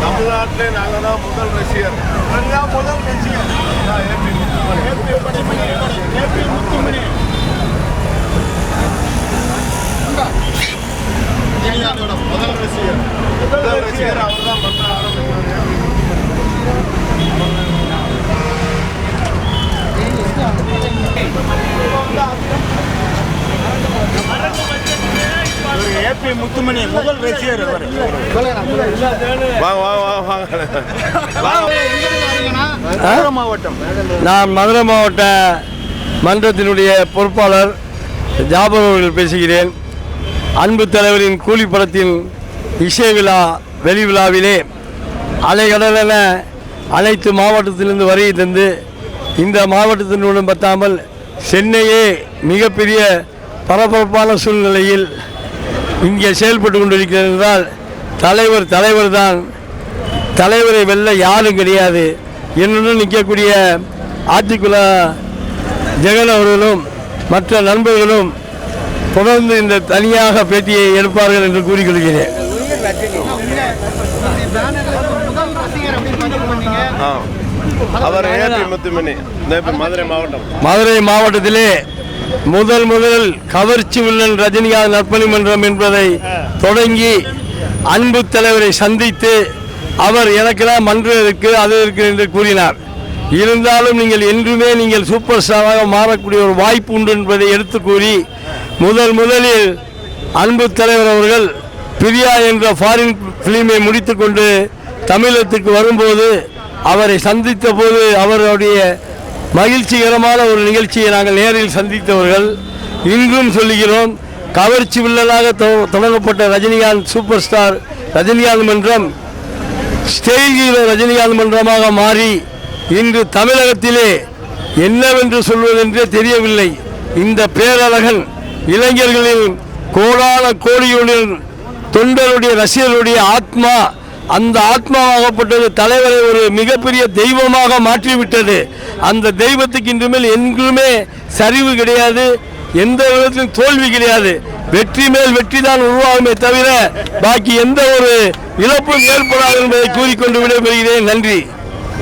தமிழ்நாட்டிலே நாங்கள் தான் முதல் ரசிகர். முதல் ரசிகர் அவர் தான் பண்ண ஆரம்பிக்கிறாங்க. ஏபி முத்துமணி முதல் ரசிகர். நான் மதுரை மாவட்ட மன்றத்தினுடைய பொறுப்பாளர் ஜாபர் அவர்கள் பேசுகிறேன். அன்பு தலைவரின் கூலி படத்தின் இசை விழா வெளி விழாவிலே அலைகடலென அனைத்து மாவட்டத்திலிருந்து வருகை தந்து இந்த மாவட்டத்தினுடன் பத்தாமல் சென்னையே மிகப்பெரிய பரபரப்பான சூழ்நிலையில் இங்கே செயல்பட்டு கொண்டிருக்கிறது என்றால் தலைவர் தான். தலைவரை வெல்ல யாரும் கிடையாது. என்னுடன் நிற்கக்கூடிய ஆத்திக்குள்ள ஜெகன் அவர்களும் மற்ற நண்பர்களும் தொடர்ந்து இந்த தனியாக பேட்டியை எடுப்பார்கள் என்று கூறிக்கொள்கிறேன். மதுரை மாவட்டத்திலே முதல் கவர்ச்சி வில்லன் ரஜினிகாந்த் நற்பணி மன்றம் என்பதை தொடங்கி அன்பு தலைவரை சந்தித்து அவர் எனக்கெல்லாம் மன்றம் இருக்கு அது இருக்கு என்று கூறினார். இருந்தாலும் நீங்கள் என்றுமே நீங்கள் சூப்பர் ஸ்டாராக மாறக்கூடிய ஒரு வாய்ப்பு உண்டு என்பதை எடுத்து கூறி முதலில் அன்பு தலைவர் அவர்கள் பிரியா என்ற ஃபாரின் பிலிமை முடித்துக்கொண்டு தமிழகத்துக்கு வரும்போது அவரை சந்தித்த போது அவருடைய மகிழ்ச்சிகரமான ஒரு நிகழ்ச்சியை நாங்கள் நேரில் சந்தித்தவர்கள். இன்றும் சொல்லுகிறோம், கவர்ச்சி வில்லனாக தொடங்கப்பட்ட ரஜினிகாந்த் சூப்பர் ஸ்டார் ரஜினிகாந்த் மன்றம் ஸ்டேஜ் ஹீரோ ரஜினிகாந்த் மன்றமாக மாறி இன்று தமிழகத்திலே என்னவென்று சொல்வதென்றே தெரியவில்லை. இந்த பேரழகன் இளைஞர்களின் கோடான கோடியுடன் தொண்டருடைய ரசிகர்களுடைய ஆத்மா, அந்த ஆத்மாவாகப்பட்டது தலைவரை ஒரு மிகப்பெரிய தெய்வமாக மாற்றிவிட்டது. அந்த தெய்வத்துக்கு இன்று மேல் எங்குமே சரிவு கிடையாது, எந்த விதத்திலும் தோல்வி கிடையாது. வெற்றி மேல் வெற்றி தான் உருவாகுமே தவிர பாக்கி எந்த ஒரு இழப்பும் ஏற்படாது என்பதை கூறிக்கொண்டு விடைபெறுகிறேன். நன்றி.